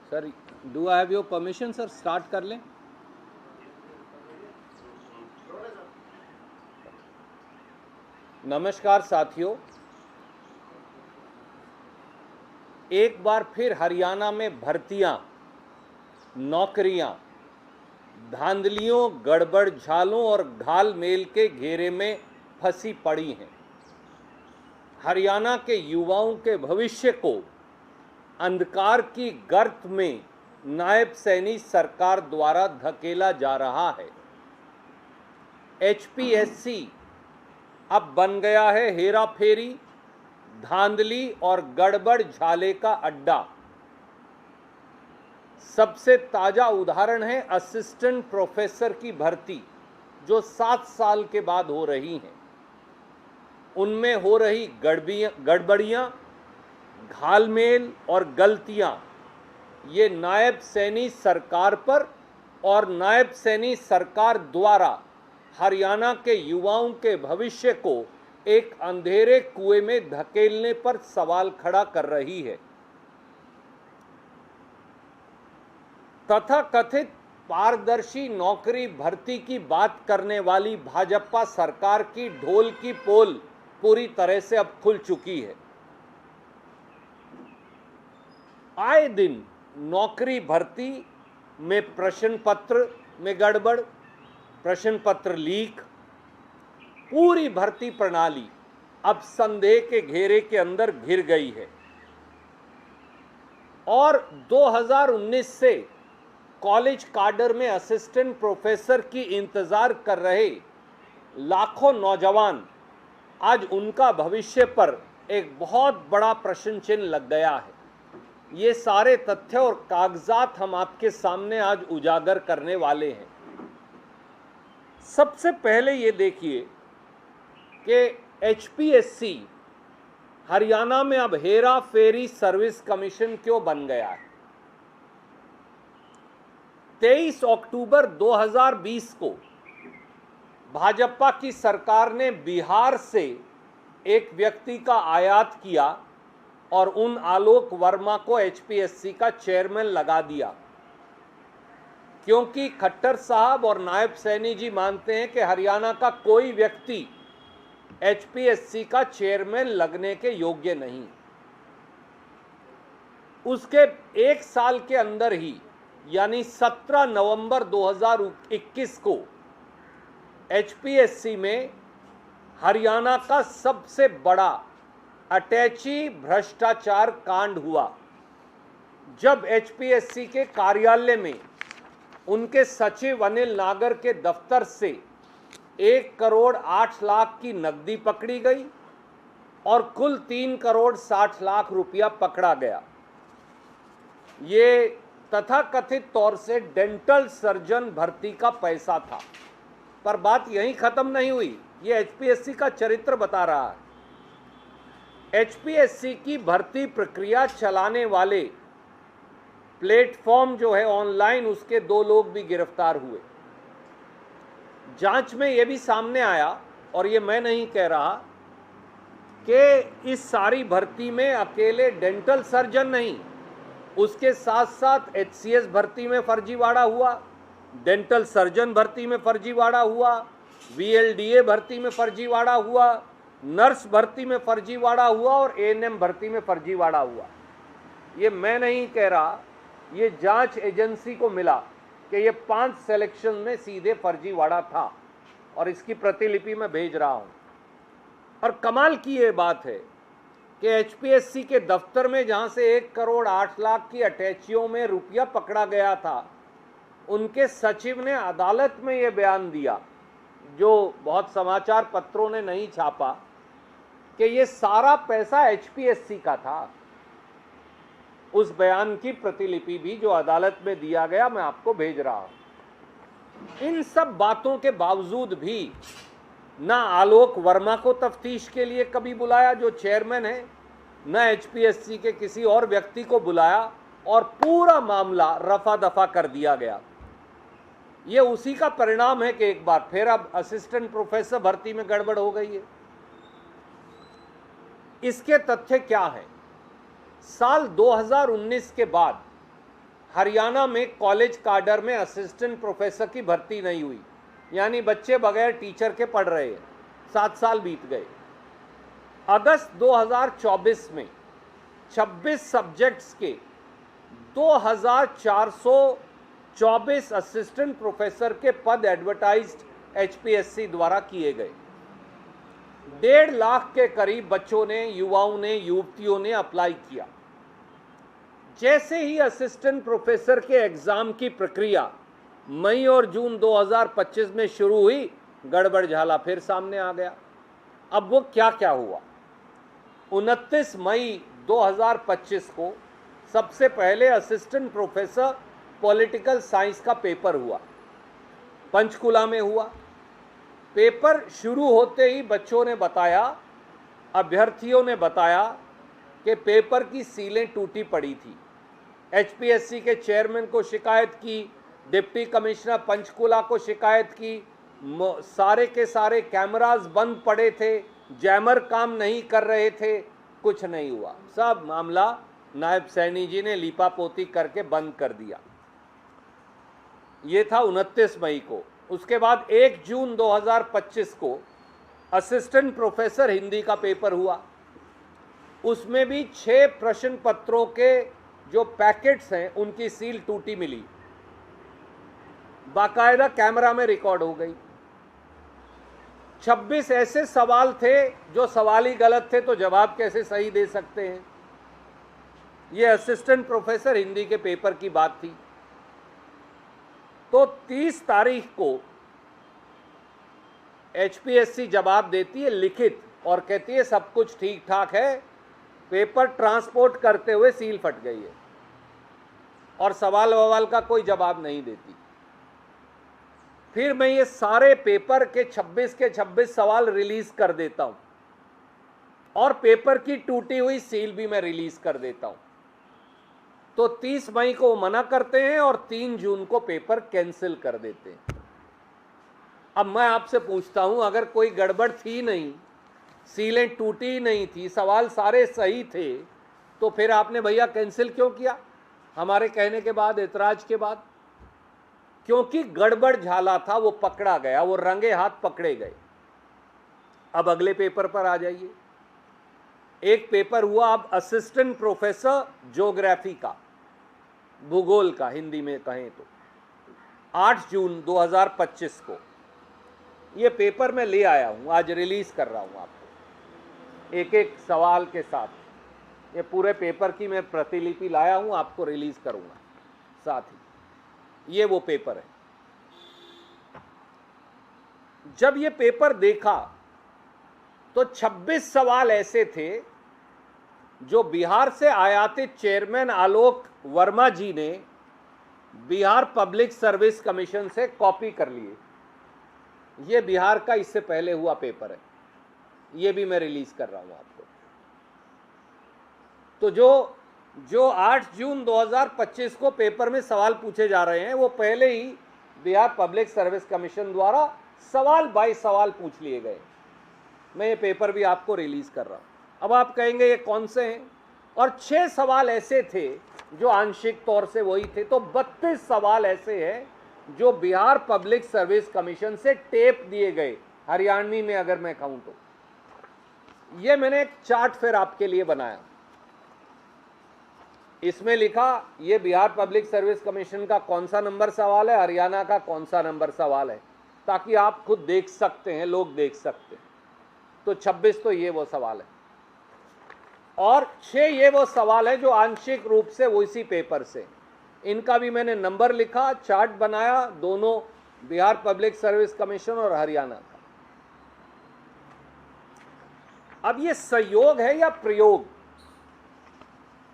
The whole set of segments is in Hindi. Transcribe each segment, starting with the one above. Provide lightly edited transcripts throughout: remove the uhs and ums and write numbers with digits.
Sir, do I have your permission sir, start कर लें? नमस्कार साथियों, एक बार फिर हरियाणा में भर्तियां, नौकरियां धांधलियों, गड़बड़ झालों और घालमेल के घेरे में फंसी पड़ी हैं। हरियाणा के युवाओं के भविष्य को अंधकार की गर्त में नायब सैनी सरकार द्वारा धकेला जा रहा है। एचपीएससी अब बन गया है हेरा फेरी, धांधली और गड़बड़ झाले का अड्डा। सबसे ताजा उदाहरण है असिस्टेंट प्रोफेसर की भर्ती, जो 7 साल के बाद हो रही हैं। उनमें हो रही गड़बड़ियां, घालमेल और गलतियां ये नायब सैनी सरकार पर और नायब सैनी सरकार द्वारा हरियाणा के युवाओं के भविष्य को एक अंधेरे कुएं में धकेलने पर सवाल खड़ा कर रही है। तथाकथित पारदर्शी नौकरी भर्ती की बात करने वाली भाजपा सरकार की ढोल की पोल पूरी तरह से अब खुल चुकी है। आए दिन नौकरी भर्ती में प्रश्न पत्र में गड़बड़, प्रश्न पत्र लीक, पूरी भर्ती प्रणाली अब संदेह के घेरे के अंदर घिर गई है। और 2019 से कॉलेज काडर में असिस्टेंट प्रोफेसर की इंतजार कर रहे लाखों नौजवान, आज उनका भविष्य पर एक बहुत बड़ा प्रश्न चिन्ह लग गया है। ये सारे तथ्य और कागजात हम आपके सामने आज उजागर करने वाले हैं। सबसे पहले ये देखिए कि एचपीएससी हरियाणा में अब हेरा फेरी सर्विस कमीशन क्यों बन गया है। 23 अक्टूबर 2020 को भाजपा की सरकार ने बिहार से एक व्यक्ति का आयात किया और उन आलोक वर्मा को एचपीएससी का चेयरमैन लगा दिया, क्योंकि खट्टर साहब और नायब सैनी जी मानते हैं कि हरियाणा का कोई व्यक्ति एचपीएससी का चेयरमैन लगने के योग्य नहीं। उसके एक साल के अंदर ही यानी 17 नवंबर 2021 को एचपीएससी में हरियाणा का सबसे बड़ा अटैची भ्रष्टाचार कांड हुआ, जब एचपीएससी के कार्यालय में उनके सचिव अनिल नागर के दफ्तर से 1 करोड़ 8 लाख की नकदी पकड़ी गई और कुल 3 करोड़ 60 लाख रुपया पकड़ा गया। ये तथाकथित तौर से डेंटल सर्जन भर्ती का पैसा था। पर बात यहीं खत्म नहीं हुई, ये एचपीएससी का चरित्र बता रहा है। एचपीएससी की भर्ती प्रक्रिया चलाने वाले प्लेटफॉर्म जो है ऑनलाइन, उसके 2 लोग भी गिरफ्तार हुए। जांच में यह भी सामने आया, और ये मैं नहीं कह रहा, कि इस सारी भर्ती में अकेले डेंटल सर्जन नहीं, उसके साथ साथ एचसीएस भर्ती में फर्जीवाड़ा हुआ, डेंटल सर्जन भर्ती में फर्जीवाड़ा हुआ, वीएलडीए भर्ती में फर्जीवाड़ा हुआ, नर्स भर्ती में फर्जीवाड़ा हुआ और एएनएम भर्ती में फर्जीवाड़ा हुआ। ये मैं नहीं कह रहा, ये जांच एजेंसी को मिला कि ये 5 सिलेक्शन में सीधे फर्जीवाड़ा था, और इसकी प्रतिलिपि मैं भेज रहा हूं। और कमाल की ये बात है कि एचपीएससी के दफ्तर में जहां से 1 करोड़ 8 लाख की अटैचियों में रुपया पकड़ा गया था, उनके सचिव ने अदालत में ये बयान दिया, जो बहुत समाचार पत्रों ने नहीं छापा, कि ये सारा पैसा एचपीएससी का था। उस बयान की प्रतिलिपि भी जो अदालत में दिया गया, मैं आपको भेज रहा हूं। इन सब बातों के बावजूद भी ना आलोक वर्मा को तफ्तीश के लिए कभी बुलाया, जो चेयरमैन है, न एचपीएससी के किसी और व्यक्ति को बुलाया, और पूरा मामला रफा दफा कर दिया गया। ये उसी का परिणाम है कि एक बार फिर अब असिस्टेंट प्रोफेसर भर्ती में गड़बड़ हो गई है। इसके तथ्य क्या हैं? साल 2019 के बाद हरियाणा में कॉलेज काडर में असिस्टेंट प्रोफेसर की भर्ती नहीं हुई, यानी बच्चे बगैर टीचर के पढ़ रहे हैं। 7 साल बीत गए। अगस्त 2024 में 26 सब्जेक्ट्स के 2424 असिस्टेंट प्रोफेसर के पद एडवर्टाइज्ड एचपीएससी द्वारा किए गए। 1.5 लाख के करीब बच्चों ने, युवाओं ने, युवतियों ने अप्लाई किया। जैसे ही असिस्टेंट प्रोफेसर के एग्जाम की प्रक्रिया मई और जून 2025 में शुरू हुई, गड़बड़ झाला फिर सामने आ गया। अब वो क्या क्या हुआ। 29 मई 2025 को सबसे पहले असिस्टेंट प्रोफेसर पॉलिटिकल साइंस का पेपर हुआ, पंचकुला में हुआ। पेपर शुरू होते ही बच्चों ने बताया, अभ्यर्थियों ने बताया कि पेपर की सीलें टूटी पड़ी थी। एचपीएससी के चेयरमैन को शिकायत की, डिप्टी कमिश्नर पंचकुला को शिकायत की, सारे के सारे कैमरास बंद पड़े थे, जैमर काम नहीं कर रहे थे, कुछ नहीं हुआ। सब मामला नायब सैनी जी ने लीपापोती करके बंद कर दिया। ये था 29 मई को। उसके बाद 1 जून 2025 को असिस्टेंट प्रोफेसर हिंदी का पेपर हुआ। उसमें भी 6 प्रश्न पत्रों के जो पैकेट्स हैं उनकी सील टूटी मिली, बाकायदा कैमरा में रिकॉर्ड हो गई। 26 ऐसे सवाल थे जो सवाल ही गलत थे, तो जवाब कैसे सही दे सकते हैं। ये असिस्टेंट प्रोफेसर हिंदी के पेपर की बात थी। तो 30 तारीख को एचपीएससी जवाब देती है लिखित और कहती है सब कुछ ठीक ठाक है। पेपर ट्रांसपोर्ट करते हुए सील फट गई है और सवाल ववाल का कोई जवाब नहीं देती। फिर मैं ये सारे पेपर के 26 सवाल रिलीज कर देता हूं और पेपर की टूटी हुई सील भी मैं रिलीज कर देता हूं। तो 30 मई को वो मना करते हैं और 3 जून को पेपर कैंसिल कर देते हैं। अब मैं आपसे पूछता हूं, अगर कोई गड़बड़ थी नहीं, सीलें टूटी नहीं थी, सवाल सारे सही थे, तो फिर आपने भैया कैंसिल क्यों किया हमारे कहने के बाद, एतराज के बाद? क्योंकि गड़बड़ झाला था, वो पकड़ा गया, वो रंगे हाथ पकड़े गए। अब अगले पेपर पर आ जाइए। एक पेपर हुआ अब असिस्टेंट प्रोफेसर ज्योग्राफी का, भूगोल का हिंदी में कहें तो, 8 जून 2025 को। ये पेपर मैं ले आया हूं, आज रिलीज कर रहा हूं आपको एक एक सवाल के साथ। ये पूरे पेपर की मैं प्रतिलिपि लाया हूं, आपको रिलीज करूंगा साथ ही। ये वो पेपर है। जब ये पेपर देखा तो 26 सवाल ऐसे थे जो बिहार से आयातित चेयरमैन आलोक वर्मा जी ने बिहार पब्लिक सर्विस कमीशन से कॉपी कर लिए। ये बिहार का इससे पहले हुआ पेपर है, ये भी मैं रिलीज कर रहा हूं आपको। तो जो 8 जून 2025 को पेपर में सवाल पूछे जा रहे हैं, वो पहले ही बिहार पब्लिक सर्विस कमीशन द्वारा सवाल बाय सवाल पूछ लिए गए। मैं ये पेपर भी आपको रिलीज कर रहा हूं। अब आप कहेंगे ये कौन से हैं, और 6 सवाल ऐसे थे जो आंशिक तौर से वही थे। तो 32 सवाल ऐसे हैं जो बिहार पब्लिक सर्विस कमीशन से टेप दिए गए, हरियाणवी में अगर मैं कहूं तो। ये मैंने एक चार्ट फिर आपके लिए बनाया, इसमें लिखा ये बिहार पब्लिक सर्विस कमीशन का कौन सा नंबर सवाल है, हरियाणा का कौन सा नंबर सवाल है, ताकि आप खुद देख सकते हैं, लोग देख सकते हैं। तो 26 तो ये वो सवाल है और 6 ये वो सवाल है जो आंशिक रूप से वो इसी पेपर से। इनका भी मैंने नंबर लिखा, चार्ट बनाया, दोनों बिहार पब्लिक सर्विस कमीशन और हरियाणा का। अब ये संयोग है या प्रयोग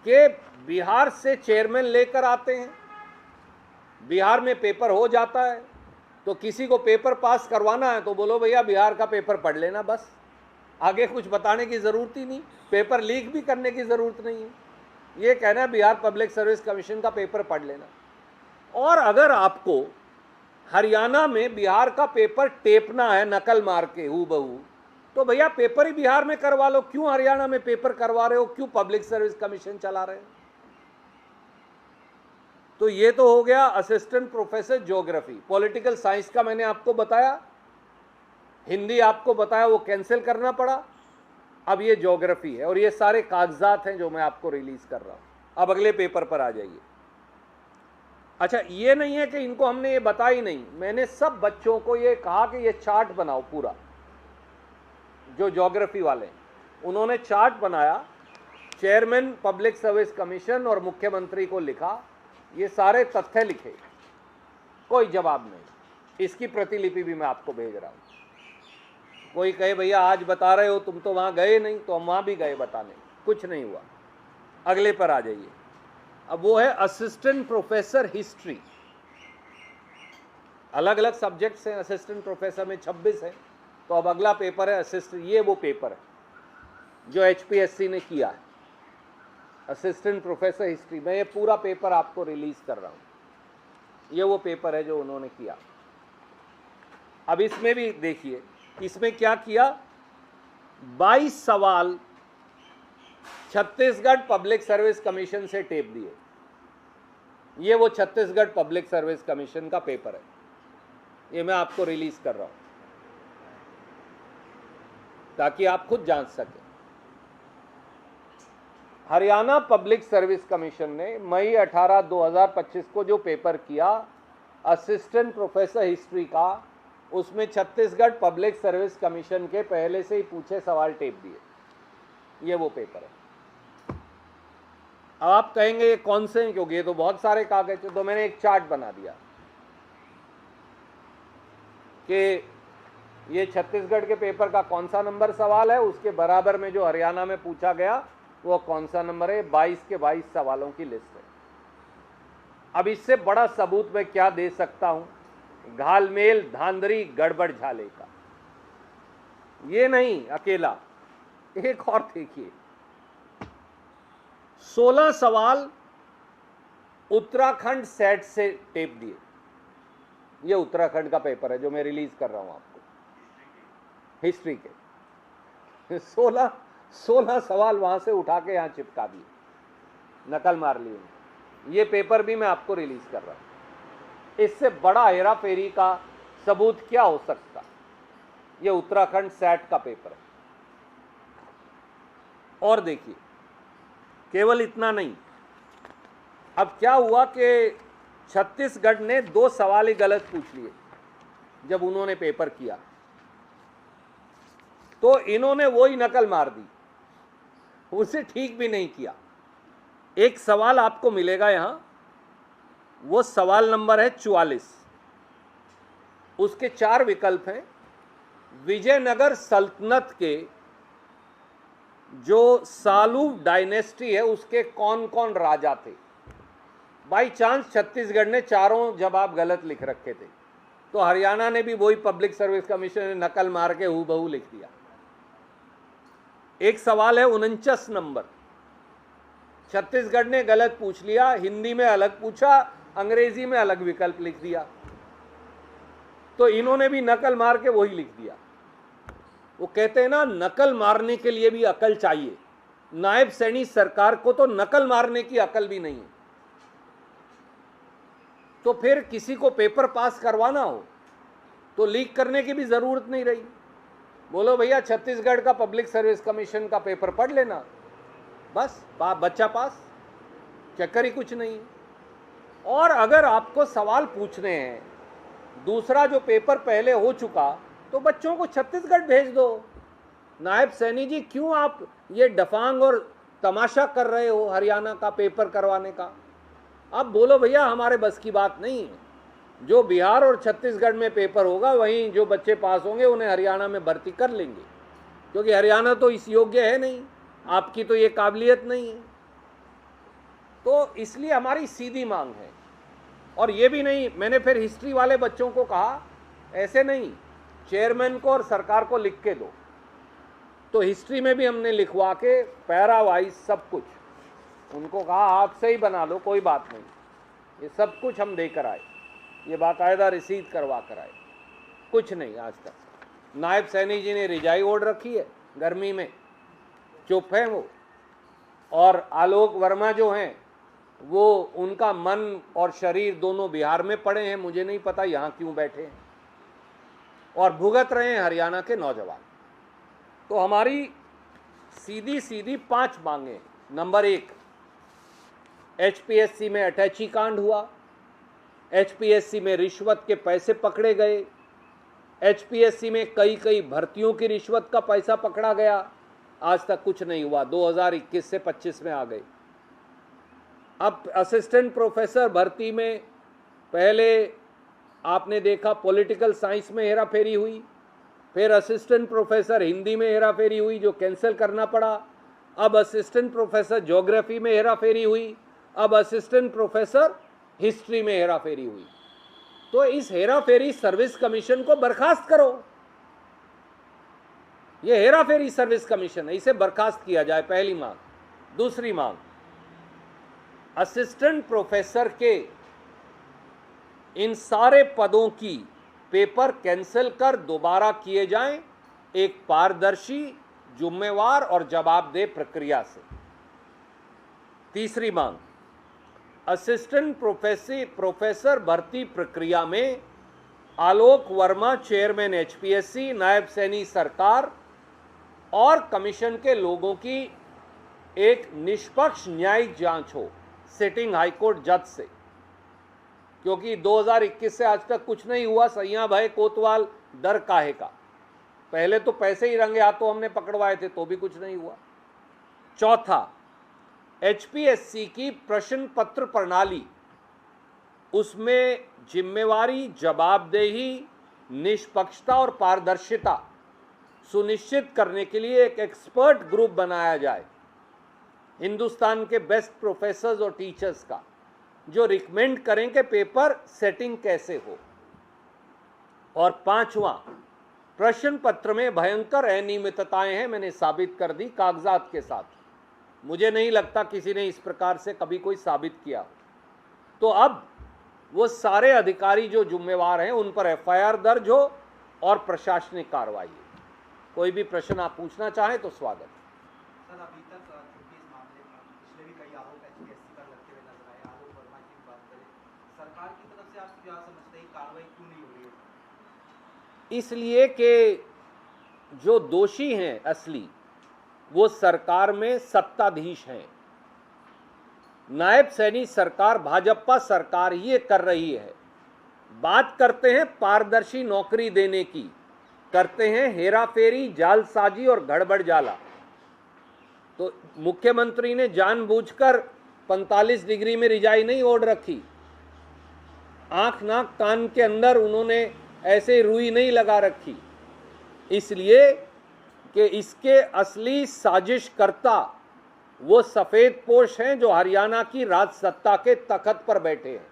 कि बिहार से चेयरमैन लेकर आते हैं, बिहार में पेपर हो जाता है, तो किसी को पेपर पास करवाना है तो बोलो भैया बिहार का पेपर पढ़ लेना, बस आगे कुछ बताने की ज़रूरत ही नहीं, पेपर लीक भी करने की ज़रूरत नहीं है। ये कहना है बिहार पब्लिक सर्विस कमीशन का पेपर पढ़ लेना। और अगर आपको हरियाणा में बिहार का पेपर टेपना है नकल मार के हूबहू, तो भैया पेपर ही बिहार में करवा लो, क्यों हरियाणा में पेपर करवा रहे हो, क्यों पब्लिक सर्विस कमीशन चला रहे हो? तो ये तो हो गया assistant professor geography. Political science का मैंने आपको बताया, हिंदी आपको बताया, वो कैंसिल करना पड़ा। अब ये ज्योग्राफी है और ये सारे कागजात हैं जो मैं आपको रिलीज कर रहा हूं। अब अगले पेपर पर आ जाइए। अच्छा, ये नहीं है कि इनको हमने ये बताया ही नहीं, मैंने सब बच्चों को ये कहा कि ये चार्ट बनाओ पूरा। जो ज्योग्राफी वाले उन्होंने चार्ट बनाया, चेयरमैन पब्लिक सर्विस कमीशन और मुख्यमंत्री को लिखा, ये सारे तथ्य लिखे, कोई जवाब नहीं। इसकी प्रतिलिपि भी मैं आपको भेज रहा हूं। कोई कहे भैया आज बता रहे हो, तुम तो वहां गए नहीं, तो हम वहां भी गए बताने, कुछ नहीं हुआ। अगले पर आ जाइए। अब वो है असिस्टेंट प्रोफेसर हिस्ट्री। अलग अलग सब्जेक्ट्स हैं, असिस्टेंट प्रोफेसर में 26 है। तो अब अगला पेपर है असिस्टेंट, ये वो पेपर है जो HPSC ने किया है, असिस्टेंट प्रोफेसर हिस्ट्री। मैं ये पूरा पेपर आपको रिलीज कर रहा हूं। ये वो पेपर है जो उन्होंने किया। अब इसमें भी देखिए, इसमें क्या किया, 22 सवाल छत्तीसगढ़ पब्लिक सर्विस कमीशन से टेप दिए। ये वो छत्तीसगढ़ पब्लिक सर्विस कमीशन का पेपर है, ये मैं आपको रिलीज कर रहा हूं ताकि आप खुद जांच सकें। हरियाणा पब्लिक सर्विस कमीशन ने मई 18, 2025 को जो पेपर किया असिस्टेंट प्रोफेसर हिस्ट्री का, उसमें छत्तीसगढ़ पब्लिक सर्विस कमीशन के पहले से ही पूछे सवाल टेप दिए। ये वो पेपर है। अब आप कहेंगे ये कौन से हैं, क्योंकि ये तो बहुत सारे कागज हैं। तो मैंने एक चार्ट बना दिया कि ये छत्तीसगढ़ के पेपर का कौन सा नंबर सवाल है, उसके बराबर में जो हरियाणा में पूछा गया वो कौन सा नंबर है। 22 के 22 सवालों की लिस्ट है। अब इससे बड़ा सबूत मैं क्या दे सकता हूं, घालमेल, धांधली, गड़बड़ झाले का। ये नहीं अकेला, एक और देखिए, 16 सवाल उत्तराखंड सेट से टेप दिए। ये उत्तराखंड का पेपर है जो मैं रिलीज कर रहा हूं आपको, हिस्ट्री के। 16 सवाल वहां से उठा के यहां चिपका दिए, नकल मार ली उन्होंने। ये पेपर भी मैं आपको रिलीज कर रहा हूं। इससे बड़ा हेरा फेरी का सबूत क्या हो सकता। ये उत्तराखंड सेट का पेपर है। और देखिए, केवल इतना नहीं, अब क्या हुआ कि छत्तीसगढ़ ने 2 सवाल ही गलत पूछ लिए जब उन्होंने पेपर किया, तो इन्होंने वो ही नकल मार दी, उसे ठीक भी नहीं किया। एक सवाल आपको मिलेगा यहां, वो सवाल नंबर है 44। उसके 4 विकल्प हैं। विजयनगर सल्तनत के जो सालू डायनेस्टी है उसके कौन कौन राजा थे। बाई चांस छत्तीसगढ़ ने चारों जवाब गलत लिख रखे थे, तो हरियाणा ने भी वही पब्लिक सर्विस कमीशन ने नकल मार के हूबहू लिख दिया। एक सवाल है 49 नंबर, छत्तीसगढ़ ने गलत पूछ लिया, हिंदी में अलग पूछा, अंग्रेजी में अलग विकल्प लिख दिया, तो इन्होंने भी नकल मार के वही लिख दिया। वो कहते हैं ना, नकल मारने के लिए भी अकल चाहिए। नायब सैनी सरकार को तो नकल मारने की अकल भी नहीं है। तो फिर किसी को पेपर पास करवाना हो तो लीक करने की भी जरूरत नहीं रही। बोलो भैया छत्तीसगढ़ का पब्लिक सर्विस कमीशन का पेपर पढ़ लेना, बस बच्चा पास, चक्कर ही कुछ नहीं। और अगर आपको सवाल पूछने हैं, दूसरा जो पेपर पहले हो चुका, तो बच्चों को छत्तीसगढ़ भेज दो। नायब सैनी जी, क्यों आप ये डफांग और तमाशा कर रहे हो हरियाणा का पेपर करवाने का। अब बोलो भैया हमारे बस की बात नहीं है। जो बिहार और छत्तीसगढ़ में पेपर होगा, वहीं जो बच्चे पास होंगे उन्हें हरियाणा में भर्ती कर लेंगे, क्योंकि हरियाणा तो इस योग्य है नहीं, आपकी तो ये काबिलियत नहीं है। तो इसलिए हमारी सीधी मांग है। और ये भी नहीं, मैंने फिर हिस्ट्री वाले बच्चों को कहा ऐसे नहीं, चेयरमैन को और सरकार को लिख के दो। तो हिस्ट्री में भी हमने लिखवा के पैरा वाइज सब कुछ उनको कहा हाथ से ही बना लो, कोई बात नहीं, ये सब कुछ हम देकर आए, ये बाकायदा रसीद करवा कर आए। कुछ नहीं आज तक। नायब सैनी जी ने रिजाई ओढ़ रखी है गर्मी में, चुप है वो। और आलोक वर्मा जो हैं वो उनका मन और शरीर दोनों बिहार में पड़े हैं, मुझे नहीं पता यहाँ क्यों बैठे हैं, और भुगत रहे हैं हरियाणा के नौजवान। तो हमारी सीधी सीधी 5 मांगे। नंबर 1, एचपीएससी में अटैची कांड हुआ, एचपीएससी में रिश्वत के पैसे पकड़े गए, एचपीएससी में कई भर्तियों की रिश्वत का पैसा पकड़ा गया, आज तक कुछ नहीं हुआ, 2021 से 25 में आ गए। अब असिस्टेंट प्रोफेसर भर्ती में पहले आपने देखा पॉलिटिकल साइंस में हेराफेरी हुई, फिर असिस्टेंट प्रोफेसर हिंदी में हेराफेरी हुई जो कैंसिल करना पड़ा, अब असिस्टेंट प्रोफेसर ज्योग्राफी में हेराफेरी हुई, अब असिस्टेंट प्रोफेसर हिस्ट्री में हेराफेरी हुई। तो इस हेराफेरी सर्विस कमीशन को बर्खास्त करो। यह हेराफेरी सर्विस कमीशन है, इसे बर्खास्त किया जाए, पहली मांग। दूसरी मांग, असिस्टेंट प्रोफेसर के इन सारे पदों की पेपर कैंसिल कर दोबारा किए जाएं एक पारदर्शी, जिम्मेवार और जवाबदेह प्रक्रिया से। तीसरी मांग, असिस्टेंट प्रोफेसर भर्ती प्रक्रिया में आलोक वर्मा चेयरमैन एचपीएससी, नायब सैनी सरकार और कमीशन के लोगों की एक निष्पक्ष न्यायिक जांच हो सिटिंग हाईकोर्ट जज से, क्योंकि 2021 से आज तक कुछ नहीं हुआ। सैया भाई कोतवाल डर काहे का, पहले तो पैसे ही रंगे हाथों हमने पकड़वाए थे तो भी कुछ नहीं हुआ। चौथा, एचपीएससी की प्रश्न पत्र प्रणाली, उसमें जिम्मेवारी, जवाबदेही, निष्पक्षता और पारदर्शिता सुनिश्चित करने के लिए एक एक्सपर्ट ग्रुप बनाया जाए हिंदुस्तान के बेस्ट प्रोफेसर्स और टीचर्स का, जो रिकमेंड करें कि पेपर सेटिंग कैसे हो। और पांचवा, प्रश्न पत्र में भयंकर अनियमितताएं हैं, मैंने साबित कर दी कागजात के साथ। मुझे नहीं लगता किसी ने इस प्रकार से कभी कोई साबित किया। तो अब वो सारे अधिकारी जो जिम्मेवार हैं उन पर एफआईआर दर्ज हो और प्रशासनिक कार्रवाई हो। कोई भी प्रश्न आप पूछना चाहें तो स्वागत। सर, अभी तक चूंकि इस मामले में पिछले भी कई आरोप एचपीएससी पर लगते हुए नजर आए, आलोक वर्मा की बात करें, सरकार की तरफ से आप क्या समझते हैं कार्रवाई क्यों नहीं हो रही है? इसलिए कि जो दोषी हैं असली वो सरकार में सत्ताधीश हैं। नायब सैनी सरकार, भाजपा सरकार ये कर रही है। बात करते हैं पारदर्शी नौकरी देने की, करते हैं हेराफेरी, जालसाजी और गड़बड़ जाला। तो मुख्यमंत्री ने जानबूझकर 45 डिग्री में रिजाई नहीं ओढ़ रखी, आंख नाक कान के अंदर उन्होंने ऐसे रुई नहीं लगा रखी, इसलिए कि इसके असली साजिशकर्ता वो सफेद पोश हैं जो हरियाणा की राज सत्ता के तख्त पर बैठे हैं।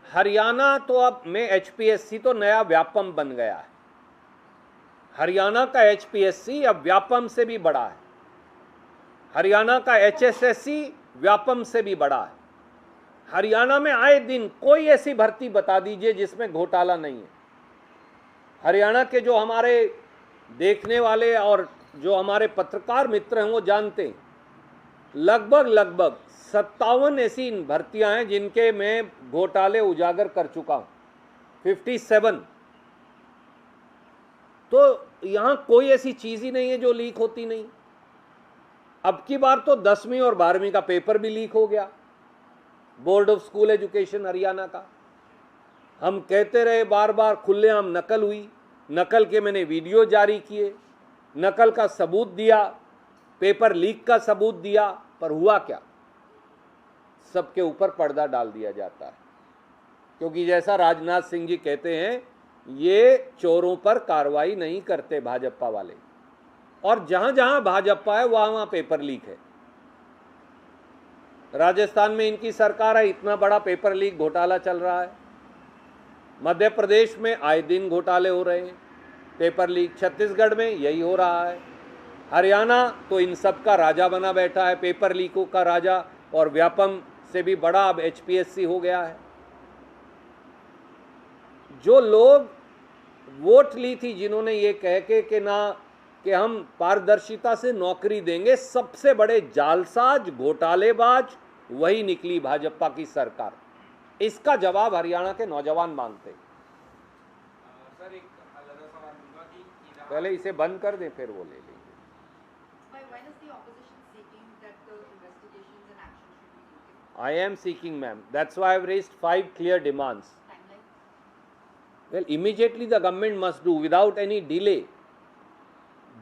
हरियाणा तो अब में एचपीएससी तो नया व्यापम बन गया है। हरियाणा का एचपीएससी अब व्यापम से भी बड़ा है, हरियाणा का एचएसएससी व्यापम से भी बड़ा है। हरियाणा में आए दिन कोई ऐसी भर्ती बता दीजिए जिसमें घोटाला नहीं है। हरियाणा के जो हमारे देखने वाले और जो हमारे पत्रकार मित्र हैं वो जानते हैं, लगभग 57 ऐसी भर्तियां हैं जिनके मैं घोटाले उजागर कर चुका हूं, 57। तो यहां कोई ऐसी चीज ही नहीं है जो लीक होती नहीं। अब की बार तो 10वीं और 12वीं का पेपर भी लीक हो गया, board of school education Haryana का। हम कहते रहे बार बार, खुलेआम नकल हुई, नकल के मैंने वीडियो जारी किए, नकल का सबूत दिया, पेपर लीक का सबूत दिया, पर हुआ क्या? सबके ऊपर पर्दा डाल दिया जाता है, क्योंकि जैसा राजनाथ सिंह जी कहते हैं, ये चोरों पर कार्रवाई नहीं करते भाजपा वाले, और जहां जहां भाजपा है वहां वहां पेपर लीक है। राजस्थान में इनकी सरकार है, इतना बड़ा पेपर लीक घोटाला चल रहा है। मध्य प्रदेश में आए दिन घोटाले हो रहे हैं, पेपर लीक। छत्तीसगढ़ में यही हो रहा है। हरियाणा तो इन सब का राजा बना बैठा है, पेपर लीकों का राजा, और व्यापम से भी बड़ा अब एचपीएससी हो गया है। जो लोग वोट ली थी, जिन्होंने ये कह के कि ना कि हम पारदर्शिता से नौकरी देंगे, सबसे बड़े जालसाज घोटालेबाज वही निकली भाजपा की सरकार। इसका जवाब हरियाणा के नौजवान मांगते। सर एक अलग सवाल दूंगा कि पहले इसे बंद कर दें, फिर वो ले लेंगे। When is the opposition seeking that the investigations and action should be taken? I am seeking, ma'am. That's why I've raised 5 clear demands. Timeline? Well, immediately the government must do, without any delay,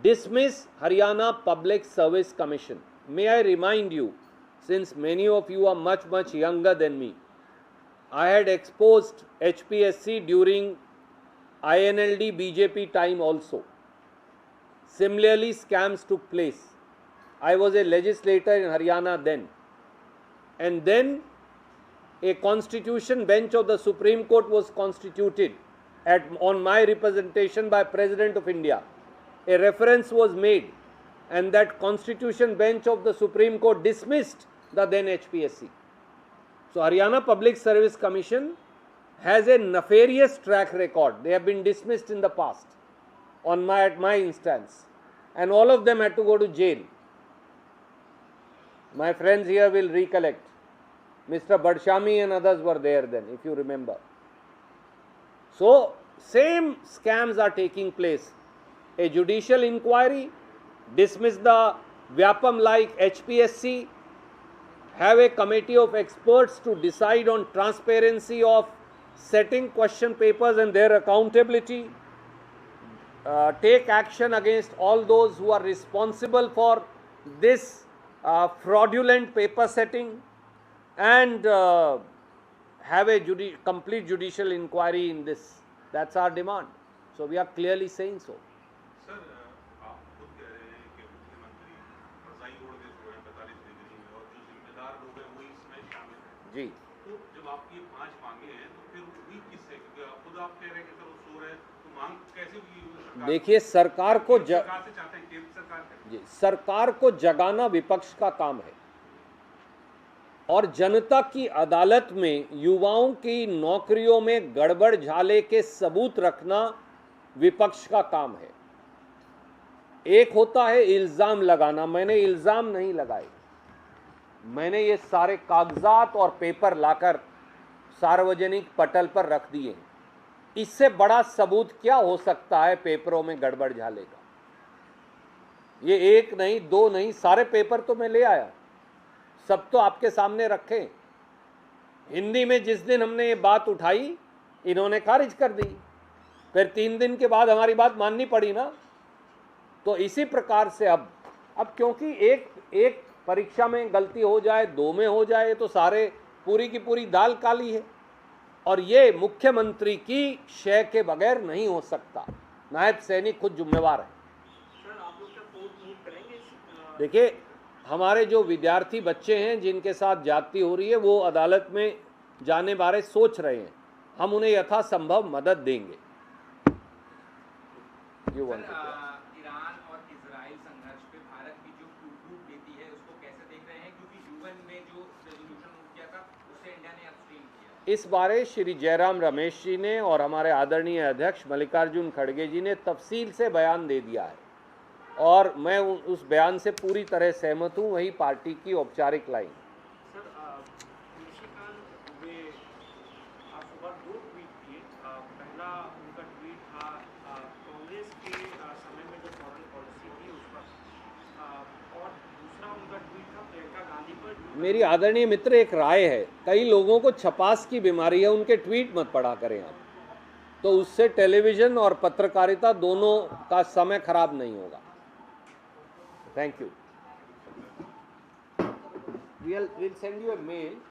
dismiss Haryana Public Service Commission. May I remind you, since many of you are much younger than me, I had exposed HPSC during INLD BJP time also. Similarly, scams took place. I was a legislator in Haryana then. And then a constitution bench of the Supreme Court was constituted on my representation by President of India. A reference was made, and that constitution bench of the Supreme Court dismissed the then HPSC. So Haryana Public Service Commission has a nefarious track record. They have been dismissed in the past at my instance, and all of them had to go to jail. My friends here will recollect. Mr. Badshami and others were there then, if you remember. So same scams are taking place. A judicial inquiry, dismiss the Vyapam like HPSC, have a committee of experts to decide on transparency of setting question papers and their accountability, take action against all those who are responsible for this fraudulent paper setting, and have a complete judicial inquiry in this. That's our demand. So we are clearly saying so. Sir आप खुद कह रहे हैं कि मुख्यमंत्री रजाई ओढ़ के सोए हैं 45 डिग्री में, और जो जिम्मेदार लोग हैं वही इसमें शामिल हैं। जी, तो जब आपकी 5 मांगे हैं तो फिर हुई किससे? क्योंकि आप खुद आप कह रहे हैं कि सर वो सो रहे हैं, तो मांग कैसे हुई? देखिए, सरकार को सरकार से चाहते हैं, केंद्र सरकार से। जी, सरकार को जगाना विपक्ष का काम है, और जनता की अदालत में युवाओं की नौकरियों में गड़बड़ झाले के सबूत रखना विपक्ष का काम है। एक होता है इल्जाम लगाना, मैंने इल्जाम नहीं लगाए, मैंने ये सारे कागजात और पेपर लाकर सार्वजनिक पटल पर रख दिए। इससे बड़ा सबूत क्या हो सकता है पेपरों में गड़बड़ झाले का? ये एक नहीं, दो नहीं, सारे पेपर तो मैं ले आया, सब तो आपके सामने रखे। हिंदी में जिस दिन हमने ये बात उठाई, इन्होंने खारिज कर दी, फिर 3 दिन के बाद हमारी बात माननी पड़ी ना। तो इसी प्रकार से अब क्योंकि एक परीक्षा में गलती हो जाए, 2 में हो जाए, तो सारे पूरी की पूरी दाल काली है, और ये मुख्यमंत्री की शय के बगैर नहीं हो सकता। नायब सैनिक खुद जिम्मेवार है। सर आप लोग क्या कोर्ट मूव करेंगे? देखिए, हमारे जो विद्यार्थी बच्चे हैं जिनके साथ ज्यादती हो रही है, वो अदालत में जाने बारे सोच रहे हैं, हम उन्हें यथासंभव मदद देंगे। ईरान और इजराइल संघर्ष पे भारत की जो रूप लेती है उसको कैसे देख रहे हैं? क्योंकि यूएन में जो रेजोल्यूशन मूव किया था उससे इंडिया ने अब्सटेन किया। इस बारे श्री जयराम रमेश जी ने और हमारे आदरणीय अध्यक्ष मल्लिकार्जुन खड़गे जी ने तफसील से बयान दे दिया है, और मैं उस बयान से पूरी तरह सहमत हूँ। वही पार्टी की औपचारिक लाइन। सर निशिकांत दुबे आज सुबह 2 ट्वीट किए। पहला उनका ट्वीट था कांग्रेस के समय में जो फॉरेन पॉलिसी थी उस पर, और दूसरा उनका ट्वीट था प्रियंका गांधी पर। मेरी आदरणीय मित्र, एक राय है, कई लोगों को छपास की बीमारी है, उनके ट्वीट मत पढ़ा करें आप, तो उससे टेलीविजन और पत्रकारिता दोनों का समय खराब नहीं होगा। Thank you. We'll send you a mail.